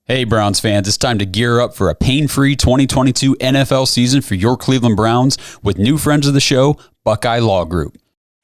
Hey Browns fans, it's time to gear up for a pain-free 2022 NFL season for your Cleveland Browns with new friends of the show, Buckeye Law Group.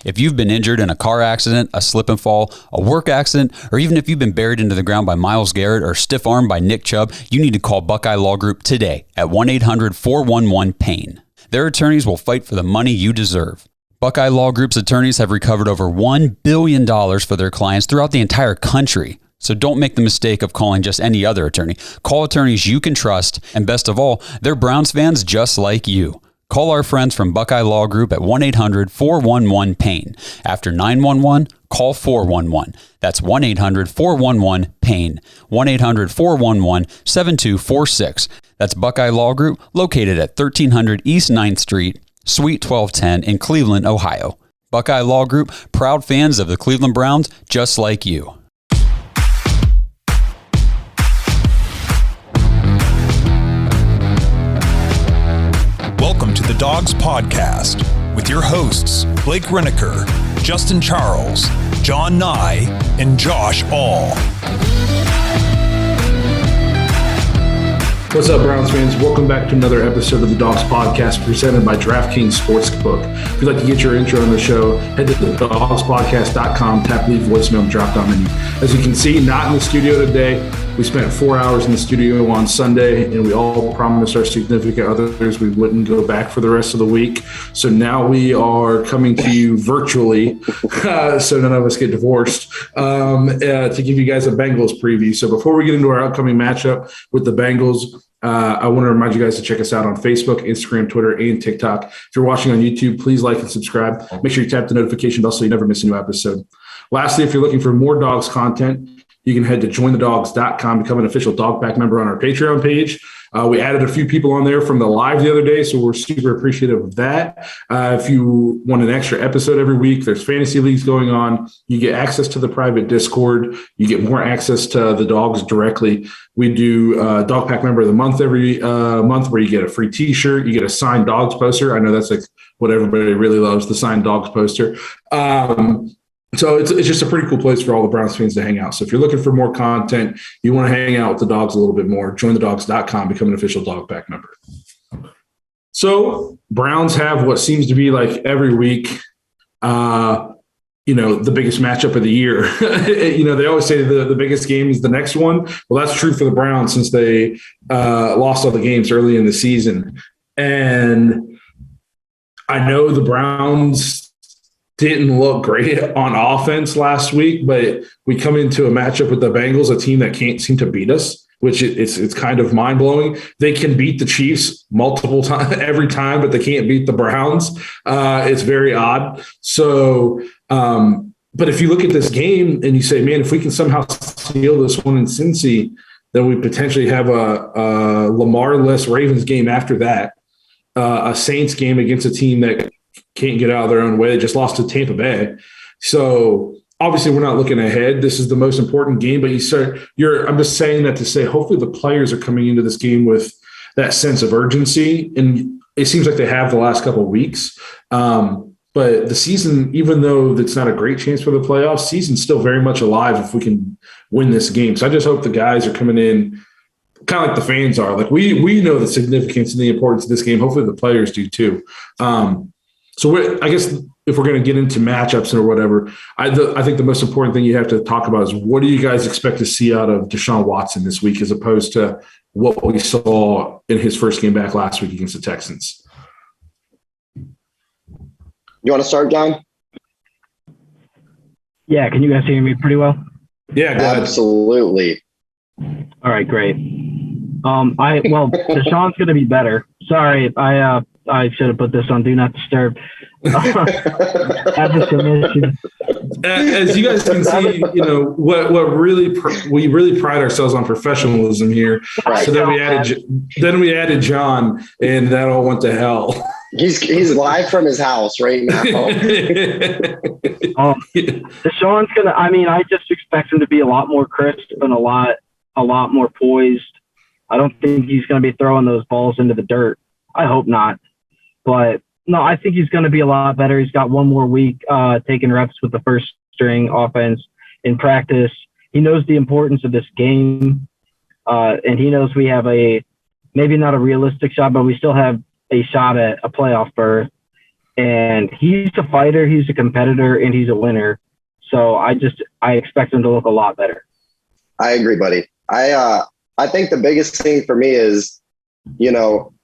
If you've been injured in a car accident, a slip and fall, a work accident, or even if you've been buried into the ground by Myles Garrett or stiff-armed by Nick Chubb, you need to call Buckeye Law Group today at 1-800-411-PAIN. Their attorneys will fight for the money you deserve. Buckeye Law Group's attorneys have recovered over $1 billion for their clients throughout the entire country. So don't make the mistake of calling just any other attorney. Call attorneys you can trust, and best of all, they're Browns fans just like you. Call our friends from Buckeye Law Group at 1-800-411-PAIN. After 911, call 411. That's 1-800-411-PAIN. 1-800-411-7246. That's Buckeye Law Group, located at 1300 East 9th Street, Suite 1210 in Cleveland, Ohio. Buckeye Law Group, proud fans of the Cleveland Browns just like you. Welcome to the Dogs Podcast with your hosts, Blake Reneker, Justin Charles, John Nye, and Josh All. What's up, Browns fans? Welcome back to another episode of the Dogs Podcast presented by DraftKings Sportsbook. If you'd like to get your intro on the show, head to thedogspodcast.com, tap leave voicemail, and drop down menu. As you can see, not in the studio today. We spent 4 hours in the studio on Sunday, and we all promised our significant others we wouldn't go back for the rest of the week. So now we are coming to you virtually, so none of us get divorced, to give you guys a Bengals preview. So before we get into our upcoming matchup with the Bengals, I want to remind you guys to check us out on Facebook, Instagram, Twitter, and TikTok. If you're watching on YouTube, please like and subscribe. Make sure you tap the notification bell so you never miss a new episode. Lastly, if you're looking for more Dogs content, you can head to jointhedogs.com, become an official Dog Pack member on our Patreon page. We added a few people on there from the live the other day, so we're super appreciative of that. If you want an extra episode every week, there's fantasy leagues going on. You get access to the private Discord. You get more access to the dogs directly. We do Dog Pack Member of the Month every month, where you get a free T-shirt. You get a signed dogs poster. I know that's like what everybody really loves, the signed dogs poster. So it's just a pretty cool place for all the Browns fans to hang out. So if you're looking for more content, you want to hang out with the dogs a little bit more, jointhedogs.com, become an official Dog Pack member. So Browns have what seems to be like every week, the biggest matchup of the year. They always say the biggest game is the next one. Well, that's true for the Browns since they lost all the games early in the season. And I know the Browns didn't look great on offense last week, but we come into a matchup with the Bengals, a team that can't seem to beat us, which it's kind of mind-blowing. They can beat the Chiefs multiple times every time, but they can't beat the Browns. It's very odd. So, but if you look at this game and you say, man, if we can somehow steal this one in Cincy, then we potentially have a Lamar-less Ravens game after that, a Saints game against a team that can't get out of their own way. They just lost to Tampa Bay. So obviously we're not looking ahead. This is the most important game, but I'm just saying that to say, hopefully the players are coming into this game with that sense of urgency. And it seems like they have the last couple of weeks. But the season, even though it's not a great chance for the playoffs, season's still very much alive if we can win this game. So I just hope the guys are coming in kind of like the fans are. Like we know the significance and the importance of this game. Hopefully the players do too. So I guess if we're going to get into matchups or whatever, I think the most important thing you have to talk about is what do you guys expect to see out of Deshaun Watson this week as opposed to what we saw in his first game back last week against the Texans? You want to start, John? Yeah, can you guys hear me pretty well? Yeah, go ahead. Absolutely. All right, great. Deshaun's going to be better. Sorry, I should have put this on Do Not Disturb. As a submission. As you guys can see, we really pride ourselves on professionalism here. Right. So then we added John, and that all went to hell. He's live from his house right now. Deshaun's gonna. I just expect him to be a lot more crisp and a lot more poised. I don't think he's going to be throwing those balls into the dirt. I hope not. But no, I think he's going to be a lot better. He's got one more week taking reps with the first string offense in practice. He knows the importance of this game. And he knows we have maybe not a realistic shot, but we still have a shot at a playoff berth. And he's a fighter, he's a competitor, and he's a winner. So I expect him to look a lot better. I agree, buddy. I think the biggest thing for me is,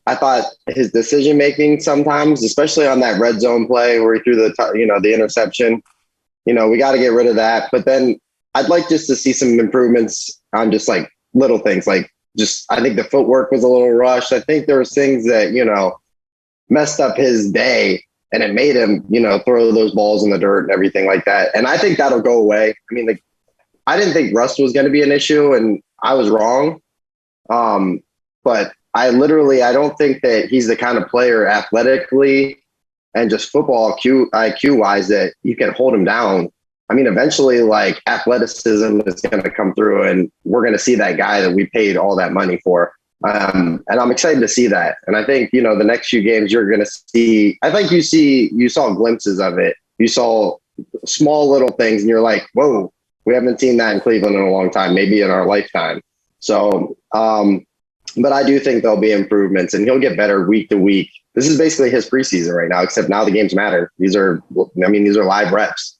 I thought his decision making sometimes, especially on that red zone play where he threw the interception, we got to get rid of that. But then I'd like just to see some improvements on just like little things, like I think the footwork was a little rushed. I think there was things that, messed up his day, and it made him, throw those balls in the dirt and everything like that. And I think that'll go away. I mean, I didn't think rust was going to be an issue, and I was wrong. But I don't think that he's the kind of player athletically and just football IQ wise that you can hold him down. I mean, eventually, like, athleticism is going to come through, and we're going to see that guy that we paid all that money for. And I'm excited to see that. And I think, the next few games you're going to see, I think you saw glimpses of it. You saw small little things, and you're like, whoa, we haven't seen that in Cleveland in a long time, maybe in our lifetime. So, but I do think there'll be improvements, and he'll get better week to week. This is basically his preseason right now, except now the games matter. These are live reps.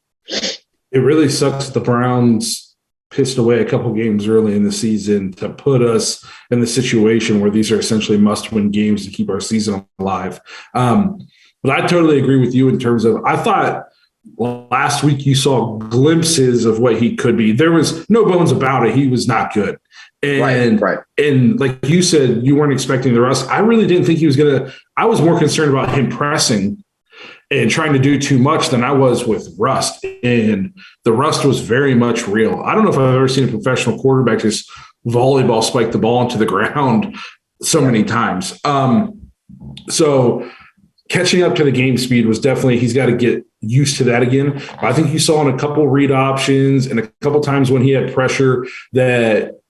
It really sucks the Browns pissed away a couple games early in the season to put us in the situation where these are essentially must-win games to keep our season alive. But I totally agree with you in terms of, I thought last week you saw glimpses of what he could be. There was no bones about it. He was not good. And, right. And like you said, you weren't expecting the rust. I really didn't think he was going to – I was more concerned about him pressing and trying to do too much than I was with rust. And the rust was very much real. I don't know if I've ever seen a professional quarterback just volleyball spike the ball into the ground so many times. So catching up to the game speed was definitely – he's got to get used to that again. I think you saw in a couple read options and a couple times when he had pressure that –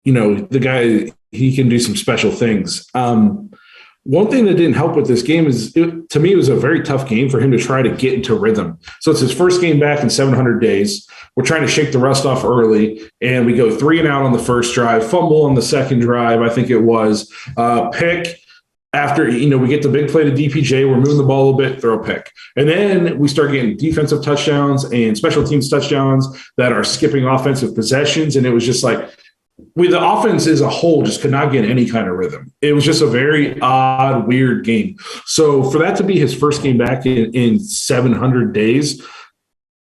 the guy, he can do some special things. One thing that didn't help with this game is, to me, it was a very tough game for him to try to get into rhythm. So it's his first game back in 700 days. We're trying to shake the rust off early, and we go 3 and out on the first drive, fumble on the second drive, I think it was, pick. After, we get the big play to DPJ, we're moving the ball a little bit, throw a pick. And then we start getting defensive touchdowns and special teams touchdowns that are skipping offensive possessions, and it was just like, the offense as a whole just could not get any kind of rhythm. It was just a very odd, weird game. So for that to be his first game back in 700 days,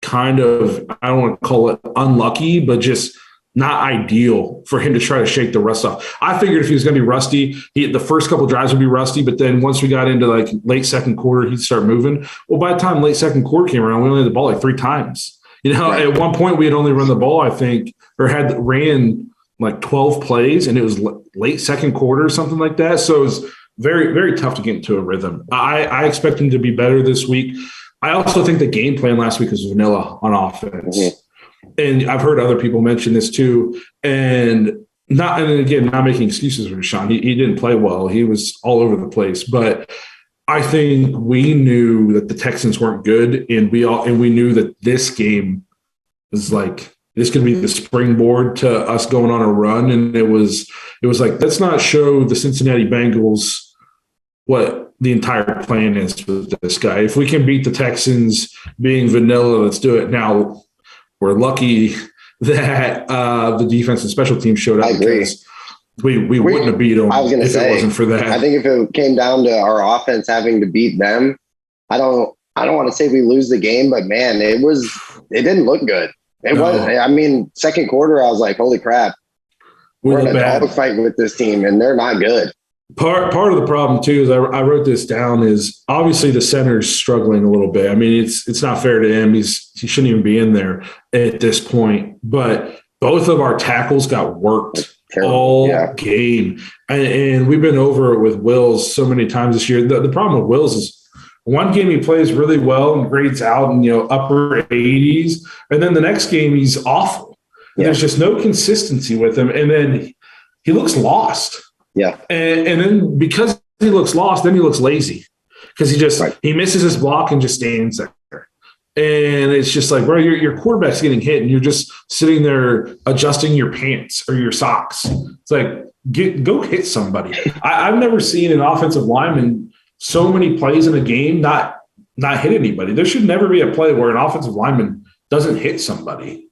kind of, I don't want to call it unlucky, but just not ideal for him to try to shake the rust off. I figured if he was going to be rusty, the first couple of drives would be rusty, but then once we got into like late second quarter, he'd start moving. Well, by the time late second quarter came around, we only had the ball like 3 times. At one point we had only run the ball, I think, or ran like 12 plays, and it was late second quarter or something like that. So it was very, very tough to get into a rhythm. I expect him to be better this week. I also think the game plan last week was vanilla on offense. Mm-hmm. And I've heard other people mention this too. And again, not making excuses for Deshaun. He didn't play well. He was all over the place. But I think we knew that the Texans weren't good, and we knew that this game was like, this could be the springboard to us going on a run. And it was like, let's not show the Cincinnati Bengals what the entire plan is with this guy. If we can beat the Texans being vanilla, let's do it. Now, we're lucky that the defense and special teams showed up, because we wouldn't have beat them if it wasn't for that. I think if it came down to our offense having to beat them, I don't want to say we lose the game, but man, it didn't look good. It was. Second quarter, I was like, "Holy crap, we're in a dog fight with this team, and they're not good." Part of the problem too is I wrote this down is obviously the center's struggling a little bit. I mean, it's not fair to him. He shouldn't even be in there at this point. But both of our tackles got worked all game, and we've been over it with Wills so many times this year. The problem with Wills is, one game he plays really well and grades out in upper 80s, and then the next game he's awful. Yeah. There's just no consistency with him, and then he looks lost. Yeah, and then because he looks lost, then he looks lazy because he misses his block and just stands there. And it's just like, bro, your quarterback's getting hit and you're just sitting there adjusting your pants or your socks. It's like, go hit somebody. I've never seen an offensive lineman so many plays in a game not hit anybody. There should never be a play where an offensive lineman doesn't hit somebody.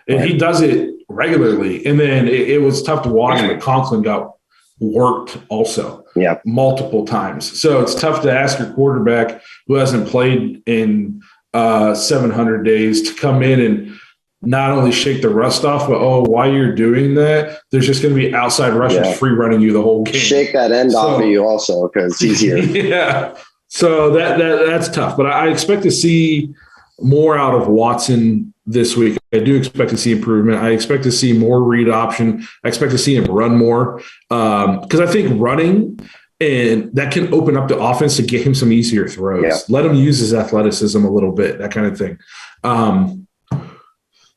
And he does it regularly. And then it was tough to watch, but Conklin got worked also multiple times. So it's tough to ask your quarterback who hasn't played in 700 days to come in and not only shake the rust off, but while you're doing that, there's just going to be outside rushers free running you the whole game. Shake that end off of you also because he's here. Yeah. So that's tough, but I expect to see more out of Watson this week. I do expect to see improvement. I expect to see more read option. I expect to see him run more because I think running and that can open up the offense to get him some easier throws. Yeah. Let him use his athleticism a little bit, that kind of thing.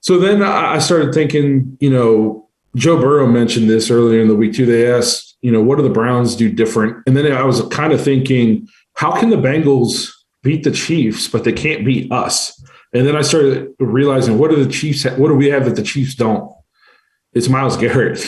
So then I started thinking, Joe Burrow mentioned this earlier in the week too. They asked, what do the Browns do different? And then I was kind of thinking, how can the Bengals beat the Chiefs, but they can't beat us? And then I started realizing, what do we have that the Chiefs don't? It's Myles Garrett.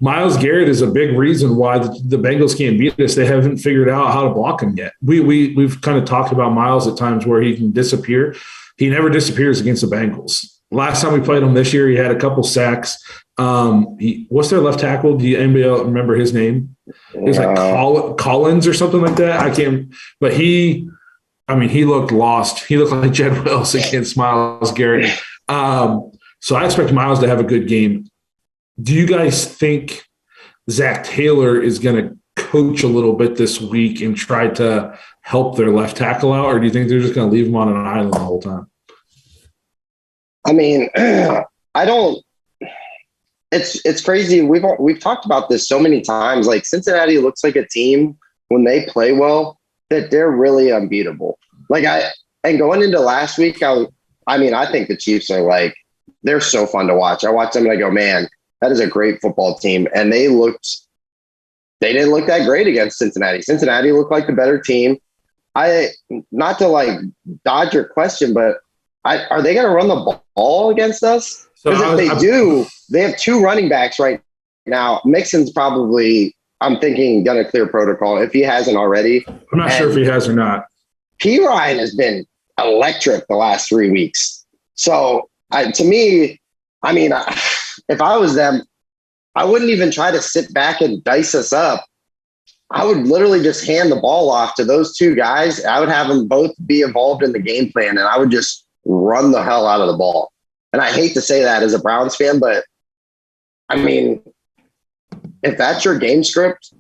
Myles Garrett is a big reason why the Bengals can't beat us. They haven't figured out how to block him yet. We've kind of talked about Myles at times where he can disappear. He never disappears against the Bengals. Last time we played him this year, he had a couple sacks. What's their left tackle? Do anybody else remember his name? It was like Collins or something like that. I can't. But he looked lost. He looked like Jed Wells against Myles Garrett. So I expect Myles to have a good game. Do you guys think Zach Taylor is going to coach a little bit this week and try to help their left tackle out, or do you think they're just going to leave him on an island the whole time? I mean, I don't. It's crazy. We've talked about this so many times. Like Cincinnati looks like a team when they play well that they're really unbeatable. And going into last week, I think the Chiefs are they're so fun to watch. I watch them and I go, man, that is a great football team. And they didn't look that great against Cincinnati. Cincinnati looked like the better team. Not to dodge your question, but are they going to run the ball against us? Because if they do, they have two running backs right now. Mixon's probably, I'm thinking, going to clear protocol if he hasn't already. I'm not sure if he has or not. P. Ryan has been electric the last 3 weeks. So to me, if I was them, I wouldn't even try to sit back and dice us up. I would literally just hand the ball off to those two guys. I would have them both be involved in the game plan, and I would just run the hell out of the ball. And I hate to say that as a Browns fan, but if that's your game script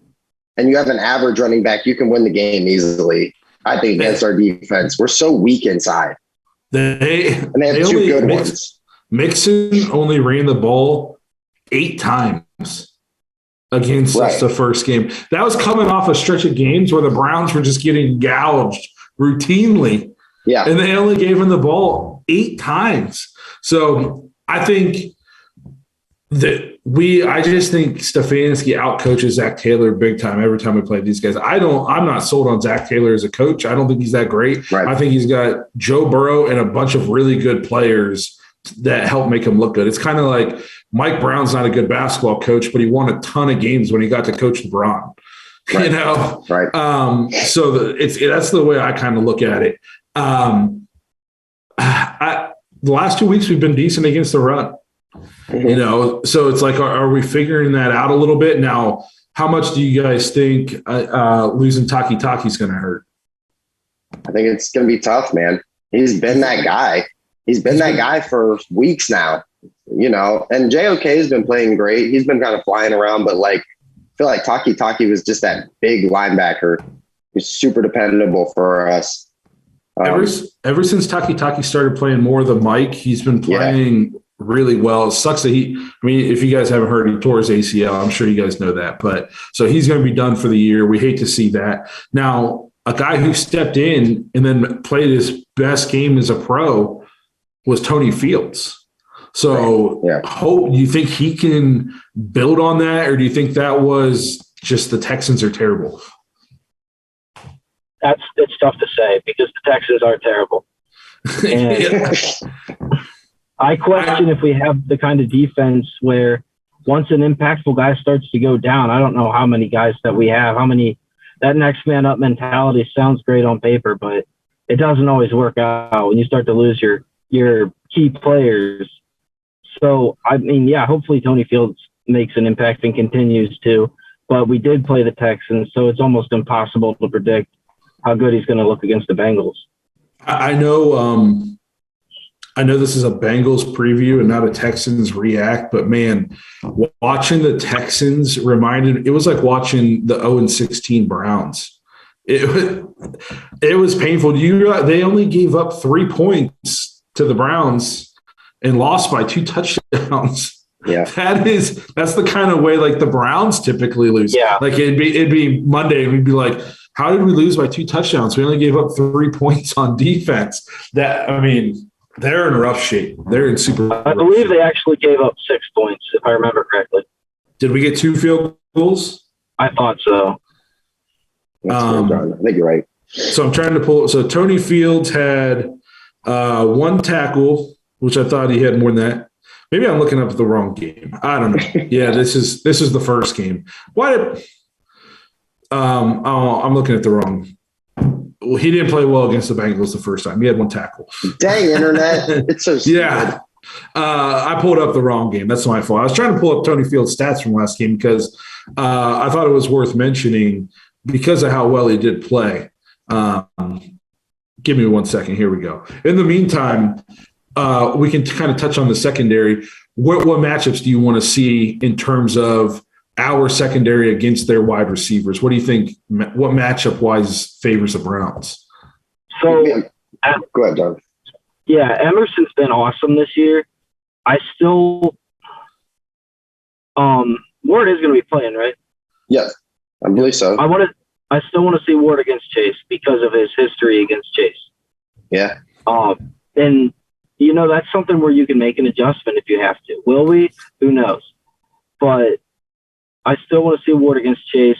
and you have an average running back, you can win the game easily. I think against our defense, we're so weak inside. They have two good ones. Mixon only ran the ball 8 times against us the first game. That was coming off a stretch of games where the Browns were just getting gouged routinely. Yeah. And they only gave him the ball 8 times. So I think I just think Stefanski outcoaches Zach Taylor big time every time we play these guys. I'm not sold on Zach Taylor as a coach. I don't think he's that great. Right. I think he's got Joe Burrow and a bunch of really good players that help make him look good. It's kind of like Mike Brown's not a good basketball coach, but he won a ton of games when he got to coach LeBron. Right. Right. So that's the way I kind of look at it. The last 2 weeks we've been decent against the run. Mm-hmm. So it's like, are we figuring that out a little bit now? How much do you guys think losing Taki is going to hurt? I think it's going to be tough, man. He's been that guy. He's been that guy for weeks now, and JOK has been playing great. He's been kind of flying around, but I feel like Taki was just that big linebacker who's super dependable for us. Ever since Taki started playing more of the mic, he's been playing really well. It sucks that if you guys haven't heard, he tore his ACL. I'm sure you guys know that. But so he's going to be done for the year. We hate to see that. Now, a guy who stepped in and then played his best game as a pro was Tony Fields. So do you think he can build on that, or do you think that was just the Texans are terrible? It's tough to say because the Texans are terrible. And I question if we have the kind of defense where once an impactful guy starts to go down, I don't know how many guys that we have, that next man up mentality sounds great on paper, but it doesn't always work out when you start to lose your key players. So, I mean, yeah, hopefully Tony Fields makes an impact and continues to, but we did play the Texans, so it's almost impossible to predict how good he's going to look against the Bengals. I know this is a Bengals preview and not a Texans react, but man, watching the Texans it was like watching the 0-16 Browns. It was painful. They only gave up 3 points to the Browns and lost by 2 touchdowns. Yeah, that's the kind of way like the Browns typically lose. Yeah, like it'd be Monday and we'd be like, how did we lose by 2 touchdowns? We only gave up 3 points on defense. They're in rough shape. They're in super. I believe they actually gave up 6 points, if I remember correctly. Did we get 2 field goals? I thought so. I think you're right. So I'm trying to pull. So Tony Fields had 1 tackle, which I thought he had more than that. Maybe I'm looking up the wrong game. I don't know. Yeah, this is the first game. Why did? I'm looking at the wrong. Well, he didn't play well against the Bengals the first time. He had 1 tackle. Dang, internet. It's so stupid. Yeah. I pulled up the wrong game. That's my fault. I was trying to pull up Tony Fields' stats from last game because I thought it was worth mentioning because of how well he did play. Give me 1 second. Here we go. In the meantime, we can kind of touch on the secondary. What matchups do you want to see in terms of our secondary against their wide receivers? What do you think? What matchup-wise favors the Browns? So, go ahead, John. Yeah, Emerson's been awesome this year. I still Ward is going to be playing, right? Yes, I believe so. I still want to see Ward against Chase because of his history against Chase. Yeah. And that's something where you can make an adjustment if you have to. Will we? Who knows? But I still want to see Ward against Chase,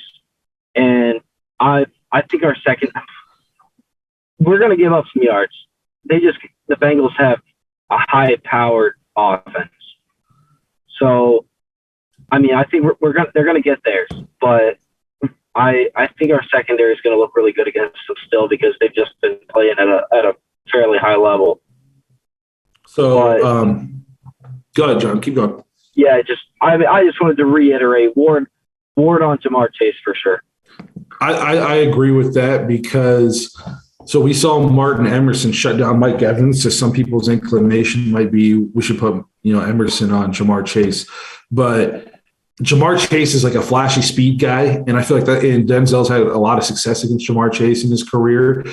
and I think our second, we're going to give up some yards. The Bengals have a high-powered offense, so I mean I think they're going to get theirs, but I think our secondary is going to look really good against them still because they've just been playing at a fairly high level. So go ahead, John. Keep going. Yeah, I just wanted to reiterate Ward on Jamar Chase for sure. I agree with that because so we saw Martin Emerson shut down Mike Evans. So some people's inclination might be we should put Emerson on Jamar Chase, but Jamar Chase is like a flashy speed guy, and I feel like that. And Denzel's had a lot of success against Jamar Chase in his career.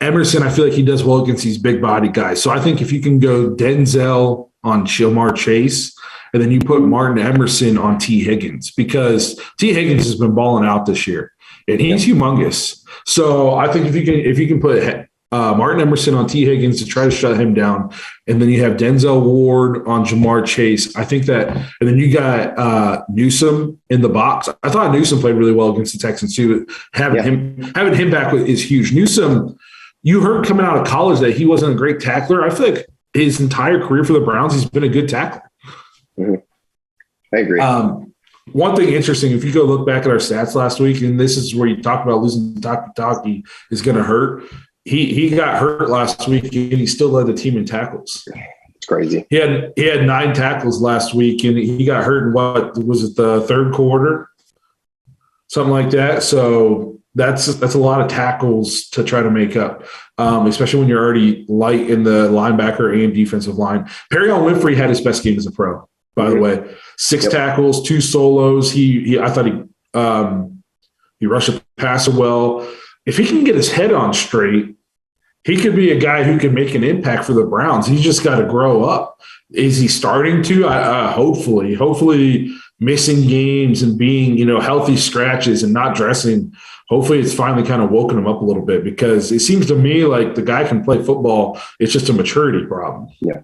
Emerson, I feel like he does well against these big body guys. So I think if you can go Denzel on Jamar Chase, and then you put Martin Emerson on T. Higgins because T. Higgins has been balling out this year, and he's humongous. So I think if you can put Martin Emerson on T. Higgins to try to shut him down, and then you have Denzel Ward on Jamar Chase, I think that, and then you got Newsome in the box. I thought Newsome played really well against the Texans too. Having him back is huge. Newsome, you heard coming out of college that he wasn't a great tackler. I feel like his entire career for the Browns, he's been a good tackler. Mm-hmm. I agree. One thing interesting, if you go look back at our stats last week, and this is where you talk about losing Taki is going to hurt. He got hurt last week, and he still led the team in tackles. It's crazy. He had 9 tackles last week, and he got hurt in what was it, the third quarter, something like that. So that's a lot of tackles to try to make up, especially when you're already light in the linebacker and defensive line. Perrion Winfrey had his best game as a pro, by the way. 6 tackles, 2 solos. I thought he rushed a passer well. If he can get his head on straight, he could be a guy who can make an impact for the Browns. He's just got to grow up. Is he starting to? Hopefully missing games and being, healthy scratches and not dressing. Hopefully it's finally kind of woken him up a little bit because it seems to me like the guy can play football. It's just a maturity problem. Yeah.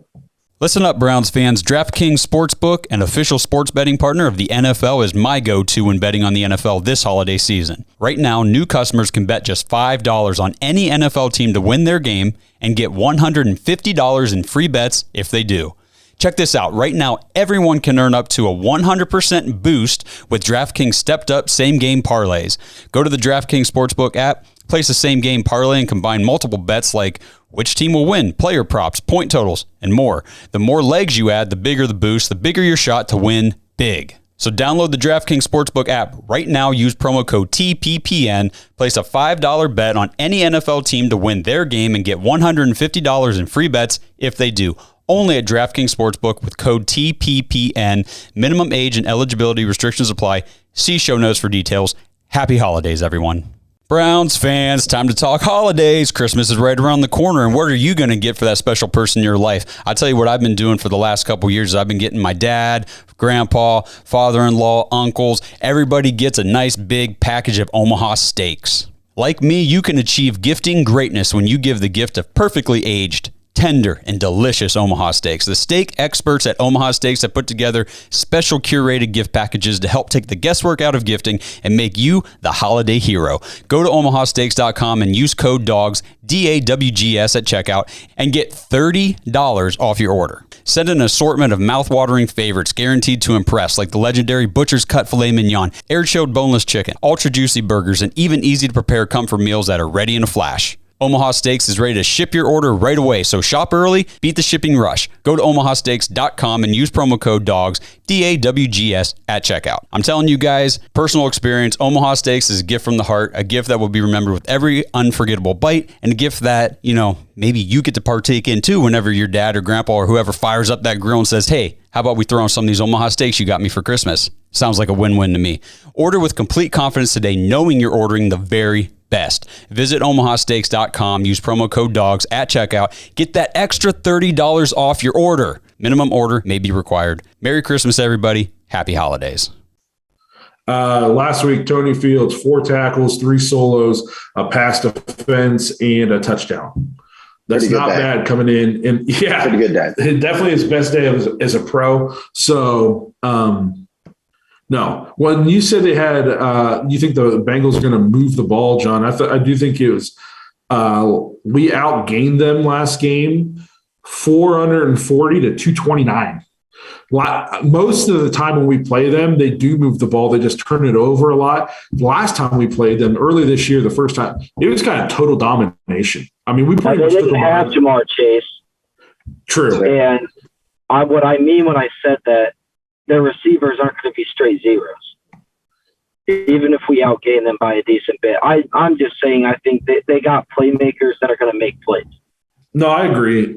Listen up, Browns fans. DraftKings Sportsbook, an official sports betting partner of the NFL, is my go-to when betting on the NFL this holiday season. Right now, new customers can bet just $5 on any NFL team to win their game and get $150 in free bets if they do. Check this out. Right now, everyone can earn up to a 100% boost with DraftKings stepped-up same-game parlays. Go to the DraftKings Sportsbook app, place a same-game parlay, and combine multiple bets like which team will win, player props, point totals, and more. The more legs you add, the bigger the boost, the bigger your shot to win big. So download the DraftKings Sportsbook app right now. Use promo code TPPN. Place a $5 bet on any NFL team to win their game and get $150 in free bets if they do. Only at DraftKings Sportsbook with code TPPN. Minimum age and eligibility restrictions apply. See show notes for details. Happy holidays, everyone. Browns fans, time to talk holidays. Christmas is right around the corner, and what are you going to get for that special person in your life? I'll tell you what I've been doing for the last couple years. I've been getting my dad, grandpa, father-in-law, uncles. Everybody gets a nice big package of Omaha steaks. Like me, you can achieve gifting greatness when you give the gift of perfectly aged, tender, and delicious Omaha steaks. The steak experts at Omaha Steaks have put together special curated gift packages to help take the guesswork out of gifting and make you the holiday hero. Go to omahasteaks.com and use code DAWGS, DAWGS at checkout, and get $30 off your order. Send an assortment of mouth-watering favorites guaranteed to impress, like the legendary Butcher's Cut Filet Mignon, air-chilled boneless chicken, ultra-juicy burgers, and even easy-to-prepare comfort meals that are ready in a flash. Omaha Steaks is ready to ship your order right away, so shop early, beat the shipping rush. Go to omahasteaks.com and use promo code DAWGS, DAWGS, at checkout. I'm telling you guys, personal experience, Omaha Steaks is a gift from the heart, a gift that will be remembered with every unforgettable bite, and a gift that, maybe you get to partake in too whenever your dad or grandpa or whoever fires up that grill and says, hey, how about we throw on some of these Omaha Steaks you got me for Christmas? Sounds like a win-win to me. Order with complete confidence today, knowing you're ordering the very best. Visit omahasteaks.com. Use promo code DAWGS at checkout. Get that extra $30 off your order. Minimum order may be required. Merry Christmas, everybody. Happy holidays. Last week, Tony Fields, 4 tackles, 3 solos, a pass defense, and a touchdown. That's not bad coming in. And yeah, pretty good day. Definitely his best day as a pro. So, no. When you said they had, you think the Bengals are going to move the ball, John? I do think it was. We outgained them last game, 440 to 229. Most of the time when we play them, they do move the ball. They just turn it over a lot. Last time we played them, early this year, the first time, it was kind of total domination. I mean, we pretty much didn't have Jamar Chase. True. And what I mean when I said that, their receivers aren't going to be straight zeros, even if we outgain them by a decent bit. I'm just saying I think they got playmakers that are going to make plays. No, I agree.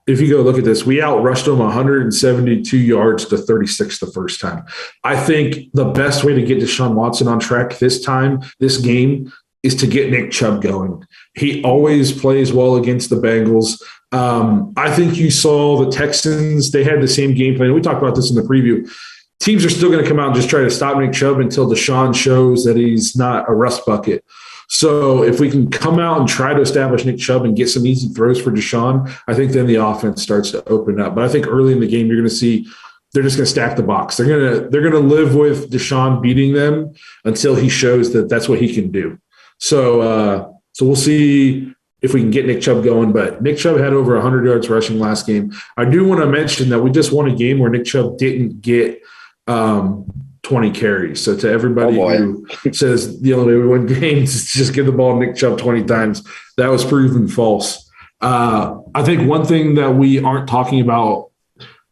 If you go look at this, we outrushed them 172 yards to 36 the first time. I think the best way to get Deshaun Watson on track this game, is to get Nick Chubb going. He always plays well against the Bengals. I think you saw the Texans, they had the same game plan. We talked about this in the preview. Teams are still going to come out and just try to stop Nick Chubb until Deshaun shows that he's not a rust bucket. So if we can come out and try to establish Nick Chubb and get some easy throws for Deshaun, I think then the offense starts to open up. But I think early in the game, you're going to see they're just going to stack the box. They're going to live with Deshaun beating them until he shows that that's what he can do. So we'll see if we can get Nick Chubb going. But Nick Chubb had over 100 yards rushing last game. I do want to mention that we just won a game where Nick Chubb didn't get 20 carries. So to everybody who says the only way we win games is just give the ball to Nick Chubb 20 times, that was proven false. I think one thing that we aren't talking about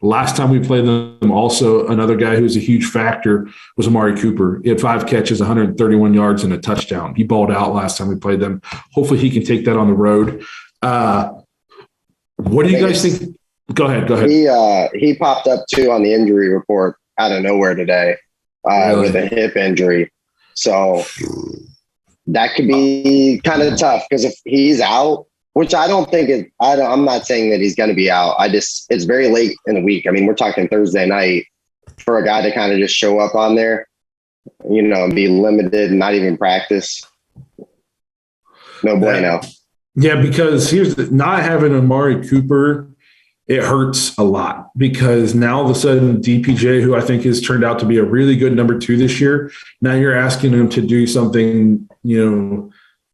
last time we played them, also another guy who was a huge factor was Amari Cooper. He had 5 catches, 131 yards, and a touchdown. He balled out last time we played them. Hopefully he can take that on the road. What do you guys think? Go ahead. He popped up too on the injury report out of nowhere today with a hip injury. So that could be kind of tough because if he's out, which I don't think I'm not saying that he's going to be out. It's very late in the week. I mean, we're talking Thursday night for a guy to kind of just show up on there, and be limited and not even practice. No bueno. Yeah, because not having Amari Cooper, it hurts a lot because now all of a sudden DPJ, who I think has turned out to be a really good number 2 this year, now you're asking him to do something,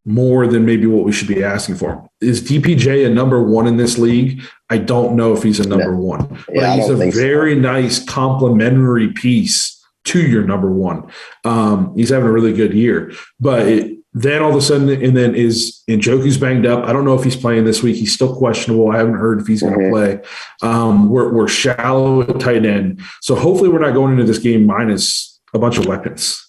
more than maybe what we should be asking for. Is DPJ a number 1 in this league? I don't know if he's a number 1, but he's a very nice complementary piece to your number 1. He's having a really good year, but then all of a sudden, and then Njoku's banged up. I don't know if he's playing this week. He's still questionable. I haven't heard if he's going to play. We're shallow at tight end. So hopefully we're not going into this game minus a bunch of weapons.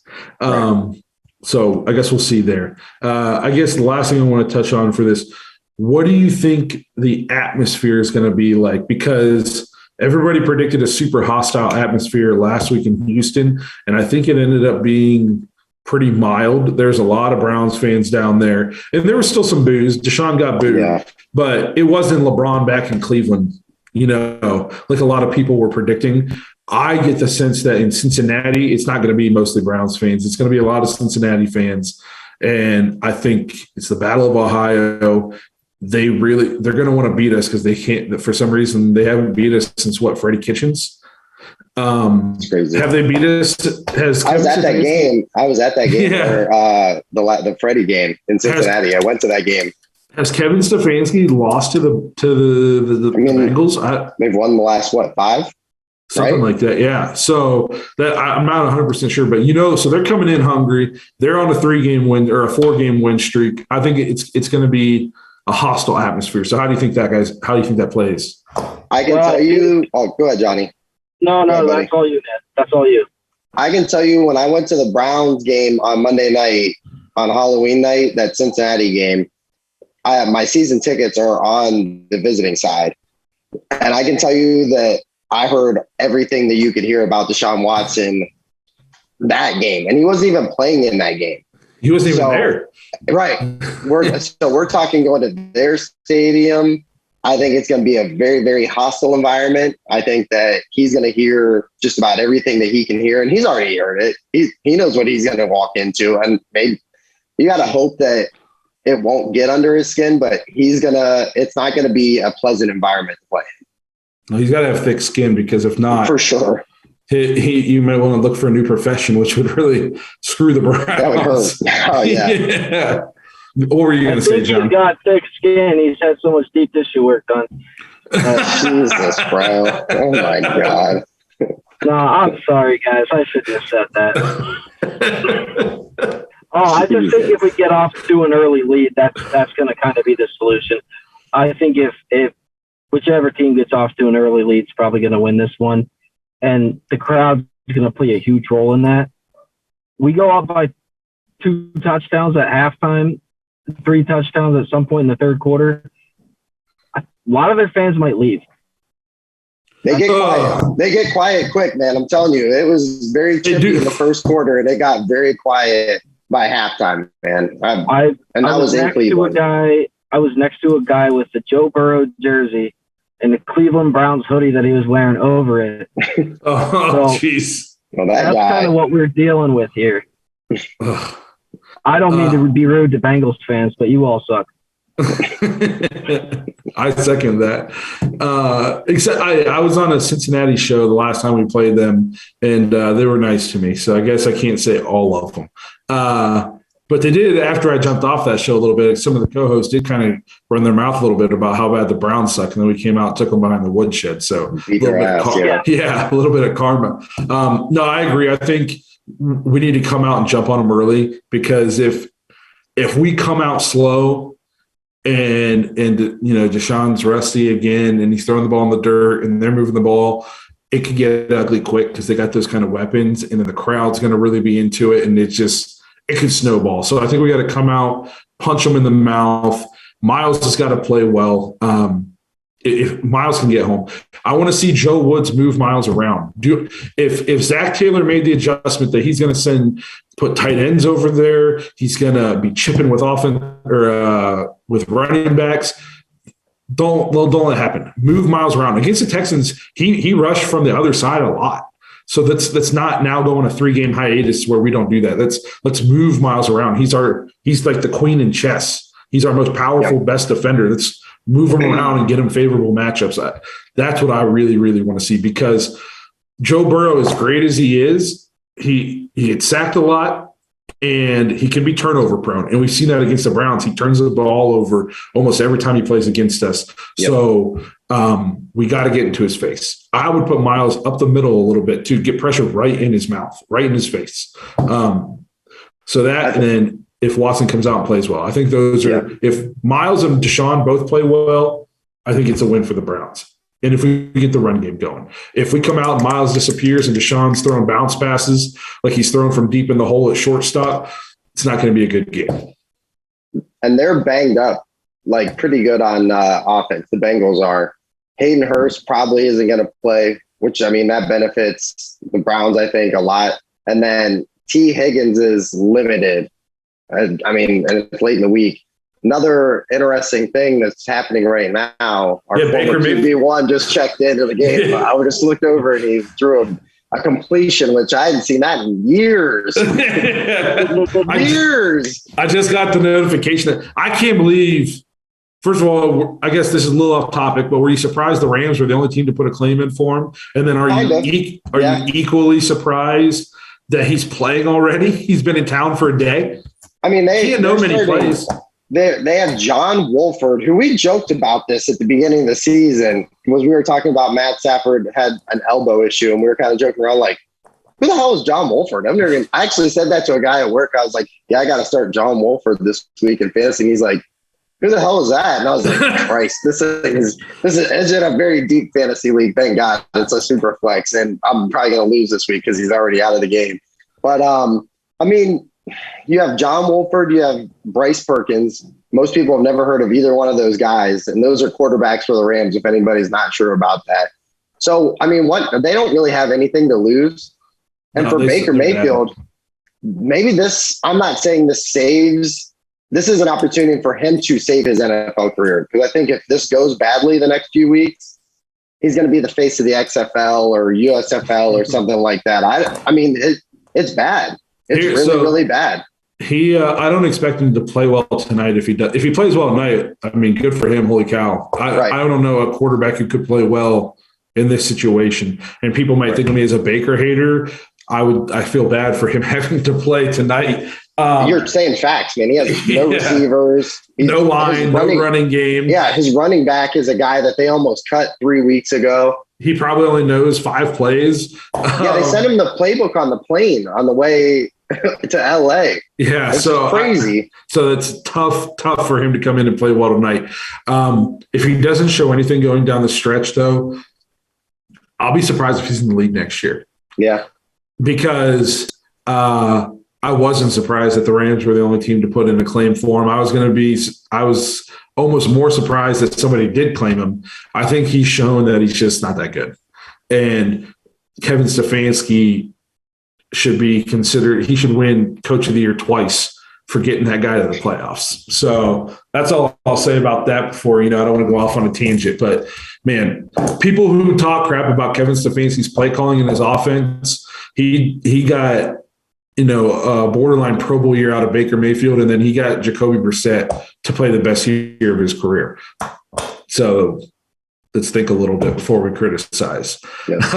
So I guess we'll see there. I guess the last thing I want to touch on for this, what do you think the atmosphere is going to be like? Because everybody predicted a super hostile atmosphere last week in Houston, and I think it ended up being pretty mild. There's a lot of Browns fans down there, and there was still some boos. Deshaun got booed, but it wasn't LeBron back in Cleveland, like a lot of people were predicting. I get the sense that in Cincinnati, it's not going to be mostly Browns fans. It's going to be a lot of Cincinnati fans, and I think it's the Battle of Ohio. They're going to want to beat us because they can't. For some reason, they haven't beat us since Freddie Kitchens. It's crazy. Have they beat us? I was at that game. For the Freddie game in Cincinnati. I went to that game. Has Kevin Stefanski lost to the Bengals? They've won the last 5? Something like that, yeah. So that I'm not 100% sure, but so they're coming in hungry. They're on a 3-game win or a 4-game win streak. I think it's going to be a hostile atmosphere. So how do you think that, guys? How do you think that plays? I can tell you. Oh, go ahead, Johnny. No, that's all you, Ned. That's all you. I can tell you when I went to the Browns game on Monday night, on Halloween night, that Cincinnati game, my season tickets are on the visiting side. And I can tell you that I heard everything that you could hear about Deshaun Watson that game. And he wasn't even playing in that game. He wasn't even there. Right. We're talking going to their stadium. I think it's going to be a very, very hostile environment. I think that he's going to hear just about everything that he can hear, and he's already heard it. He knows what he's going to walk into, and maybe you got to hope that it won't get under his skin, but it's not going to be a pleasant environment to play in. Well, he's got to have thick skin because if not, for sure, you might want to look for a new profession, which would really screw the Browns. That would hurt. Oh, yeah. What were you going to say, John? He's got thick skin. He's had so much deep tissue work done. Jesus, bro. Oh, my God. No, I'm sorry, guys. I shouldn't have said that. I just think if we get off to an early lead, that's going to kind of be the solution. I think if whichever team gets off to an early lead is probably going to win this one, and the crowd's going to play a huge role in that. We go up by 2 touchdowns at halftime, 3 touchdowns at some point in the third quarter. A lot of their fans might leave. They get quiet. They get quiet quick, man. I'm telling you, it was very chippy in the first quarter, and it got very quiet by halftime, man. I was in Cleveland. I was next to a guy with the Joe Burrow jersey and the Cleveland Browns hoodie that he was wearing over it. Jeez. Well, that's kind of what we're dealing with here. I don't mean to be rude to Bengals fans, but you all suck. I second that. Except I was on a Cincinnati show the last time we played them, and they were nice to me. So I guess I can't say all of them. But they did, after I jumped off that show a little bit, some of the co-hosts did kind of run their mouth a little bit about how bad the Browns suck. And then we came out and took them behind the woodshed. So a little bit of karma. No, I agree. I think we need to come out and jump on them early, because if we come out slow and Deshaun's rusty again and he's throwing the ball in the dirt and they're moving the ball, it could get ugly quick because they got those kind of weapons, and then the crowd's going to really be into it, and it could snowball. So I think we got to come out, punch them in the mouth. Miles has got to play well. If Miles can get home, I want to see Joe Woods move Miles around. If Zach Taylor made the adjustment that he's going to put tight ends over there, he's going to be chipping with with running backs. Don't let it happen. Move Miles around. Against the Texans, he rushed from the other side a lot. So that's not now going a 3-game hiatus where we don't do that. Let's move Miles around. He's like the queen in chess. He's our most powerful, best defender. Let's move him around and get him favorable matchups. That's what I really, really want to see, because Joe Burrow, as great as he is, he gets sacked a lot and he can be turnover prone. And we've seen that against the Browns. He turns the ball over almost every time he plays against us. Yep. So we got to get into his face. I would put Miles up the middle a little bit to get pressure right in his mouth, right in his face. So that, and then if Watson comes out and plays well, I think those are, if Miles and Deshaun both play well, I think it's a win for the Browns. And if we get the run game going, if we come out and Miles disappears and Deshaun's throwing bounce passes like he's throwing from deep in the hole at shortstop, it's not going to be a good game. And they're banged up, like pretty good on offense. The Bengals are. Hayden Hurst probably isn't going to play, which, I mean, that benefits the Browns, I think, a lot. And then T. Higgins is limited. I mean, and it's late in the week. Another interesting thing that's happening right now, our former QB1 just checked into the game. I just looked over and he threw a completion, which I hadn't seen that in years. Years. I just got the notification. I can't believe, first of all, I guess this is a little off topic, but were you surprised the Rams were the only team to put a claim in for him? And then are you equally surprised that he's playing already? He's been in town for a day. I mean, he didn't know many plays. They have John Wolford, who we joked about this at the beginning of the season, because we were talking about Matt Stafford had an elbow issue, and we were kind of joking around like, who the hell is John Wolford? I actually said that to a guy at work. I was like, yeah, I got to start John Wolford this week in fantasy. And he's like, who the hell is that? And I was like, Christ, this is in a very deep fantasy league. Thank God it's a super flex, and I'm probably going to lose this week because he's already out of the game. But I mean, you have John Wolford, you have Bryce Perkins. Most people have never heard of either one of those guys, and those are quarterbacks for the Rams, if anybody's not sure about that. So, I mean, they don't really have anything to lose. And for Baker Mayfield, maybe this – I'm not saying this saves – this is an opportunity for him to save his NFL career, because I think if this goes badly the next few weeks, he's going to be the face of the XFL or USFL or something like that. I mean, it's bad. It's really bad. I don't expect him to play well tonight. If he does, if he plays well tonight, I mean, good for him. Holy cow! I don't know a quarterback who could play well in this situation. And people might think of me as a Baker hater. I feel bad for him having to play tonight. You're saying facts, man. He has no receivers, no line, no running game. Yeah, his running back is a guy that they almost cut 3 weeks ago. He probably only knows 5 plays. Yeah, they sent him the playbook on the plane on the way to LA. Yeah, it's so crazy. So it's tough for him to come in and play well tonight. If he doesn't show anything going down the stretch, though, I'll be surprised if he's in the league next year. Yeah, because I wasn't surprised that the Rams were the only team to put in a claim for him. I was almost more surprised that somebody did claim him. I think he's shown that he's just not that good. And Kevin Stefanski should be considered – he should win Coach of the Year twice for getting that guy to the playoffs. So that's all I'll say about that before, I don't want to go off on a tangent. But, man, people who talk crap about Kevin Stefanski's play calling in his offense, he got – a borderline Pro Bowl year out of Baker Mayfield, and then he got Jacoby Brissett to play the best year of his career. So let's think a little bit before we criticize. Yes.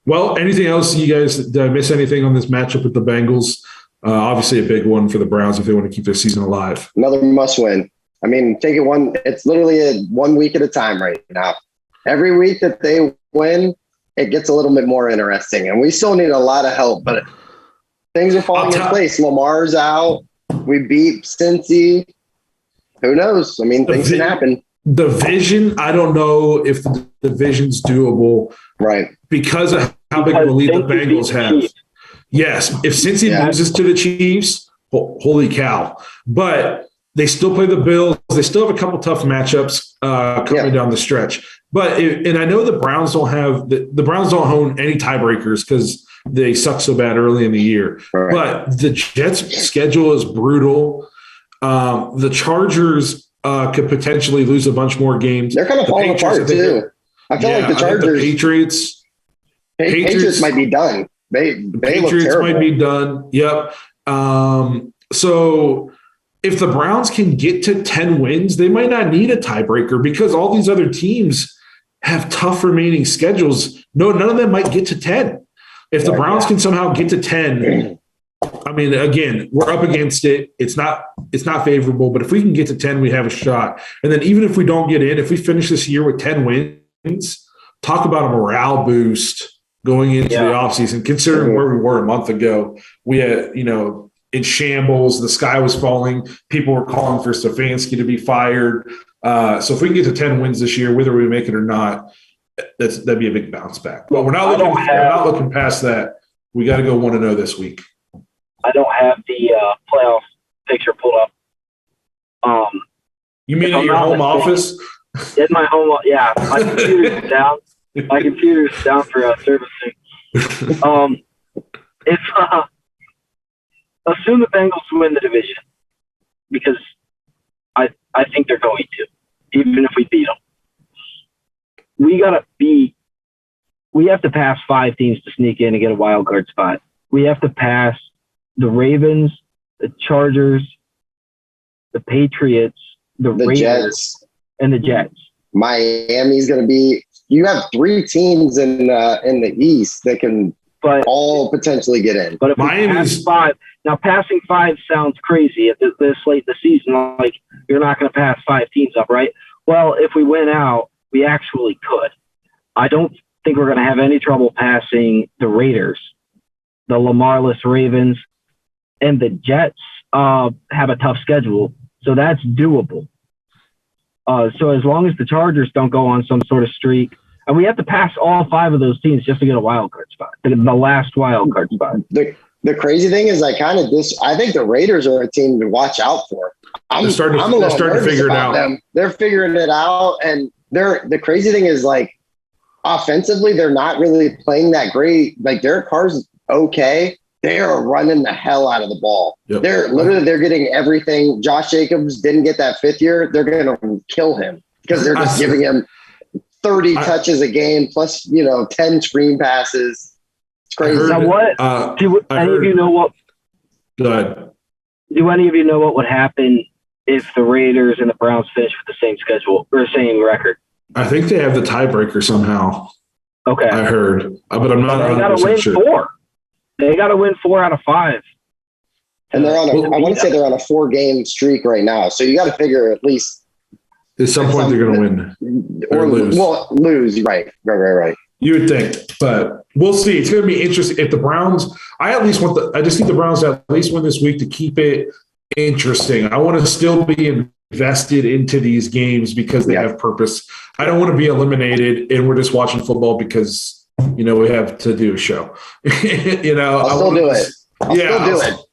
Anything else, you guys? Did I miss anything on this matchup with the Bengals? Obviously a big one for the Browns if they want to keep their season alive. Another must win. I mean, take it one. It's literally 1 week at a time right now. Every week that they win, it gets a little bit more interesting, and we still need a lot of help, but things are falling in place. Lamar's out. We beat Cincy. Who knows? I mean, things can happen. The vision, I don't know if the division's doable. Right. Because of how big of a lead the Bengals have. Yes. If Cincy loses to the Chiefs, holy cow. But they still play the Bills. They still have a couple tough matchups coming down the stretch. But I know the Browns don't have the Browns don't own any tiebreakers because they suck so bad early in the year. Right. But the Jets' schedule is brutal. The Chargers could potentially lose a bunch more games. They're kind of falling apart too. I feel like the Chargers, the Patriots might be done. They Patriots look terrible. might be done. Yep. So if the Browns can get to 10 wins, they might not need a tiebreaker because all these other teams have tough remaining schedules. No, none of them might get to 10. If the Browns can somehow get to 10, I mean, again, we're up against it. It's not favorable, but if we can get to 10, we have a shot. And then even if we don't get in, if we finish this year with 10 wins, talk about a morale boost going into the offseason, considering where we were a month ago. We had, in shambles, the sky was falling. People were calling for Stefanski to be fired. So if we can get to 10 wins this year, whether we make it or not, that'd be a big bounce back. But we're not looking past that. We got to go 1-0 this week. I don't have the playoff picture pulled up. You mean at your home office? In my home, yeah. My computer's down. My computer's down for servicing. It's assume the Bengals win the division because I think they're going to, even if we beat them. We have to pass 5 teams to sneak in and get a wild card spot. We have to pass the Ravens, the Chargers, the Patriots, the Raiders, Jets, and the Jets. Miami's going to be. You have 3 teams in the East that can all potentially get in. But if Miami's 5, now passing 5 sounds crazy at this late in the season. Like you're not going to pass 5 teams up, right? Well, if we win out, we actually could. I don't think we're going to have any trouble passing the Raiders, the Lamarless Ravens, and the Jets have a tough schedule, so that's doable. So as long as the Chargers don't go on some sort of streak, and we have to pass all 5 of those teams just to get a wild card spot, the last wild card spot. The crazy thing is I think the Raiders are a team to watch out for. They're starting to figure it out. Them. They're figuring it out, and the crazy thing is like offensively they're not really playing that great. Like Derek Carr's okay. They are running the hell out of the ball. Yep. They're getting everything. Josh Jacobs didn't get that 5th year. They're going to kill him because they're just giving him 30 touches a game plus 10 screen passes. It's crazy. Now what? Do any of you know what? Go ahead. Do any of you know what would happen if the Raiders and the Browns finish with the same schedule or the same record? I think they have the tiebreaker somehow. Okay, I heard, but I'm not. They got to win sure. 4. They got to win 4 out of 5. And they're on I want to say they're on a 4-game streak right now. So you got to figure at least at some point they're going to win or lose. Well, lose, right. You would think, but we'll see. It's going to be interesting. If the Browns, I just need the Browns to at least win this week to keep it interesting. I want to still be invested into these games because they have purpose. I don't want to be eliminated and we're just watching football because we have to do a show. I'll still do it.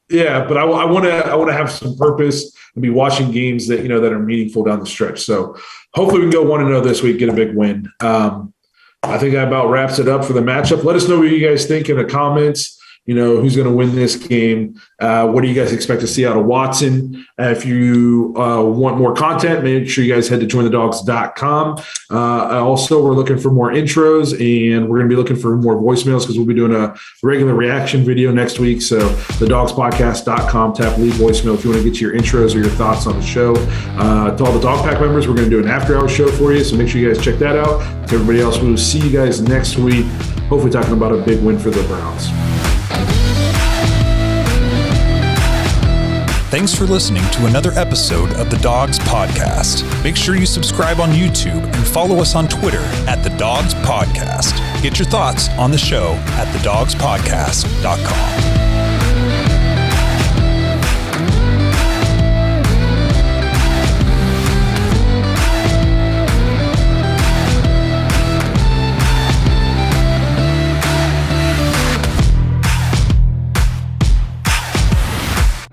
Yeah, but I want to have some purpose and be watching games that that are meaningful down the stretch. So hopefully we can go 1-0 this week, get a big win. I think that about wraps it up for the matchup. Let us know what you guys think in the comments. Who's going to win this game? What do you guys expect to see out of Watson? If you want more content, make sure you guys head to jointhedogs.com. Also, we're looking for more intros, and we're going to be looking for more voicemails because we'll be doing a regular reaction video next week. So thedogspodcast.com, tap leave voicemail if you want to get your intros or your thoughts on the show. To all the Dog Pack members, we're going to do an after-hour show for you, so make sure you guys check that out. To everybody else, we'll see you guys next week, hopefully talking about a big win for the Browns. Thanks for listening to another episode of The Dogs Podcast. Make sure you subscribe on YouTube and follow us on Twitter at The Dogs Podcast. Get your thoughts on the show at thedogspodcast.com.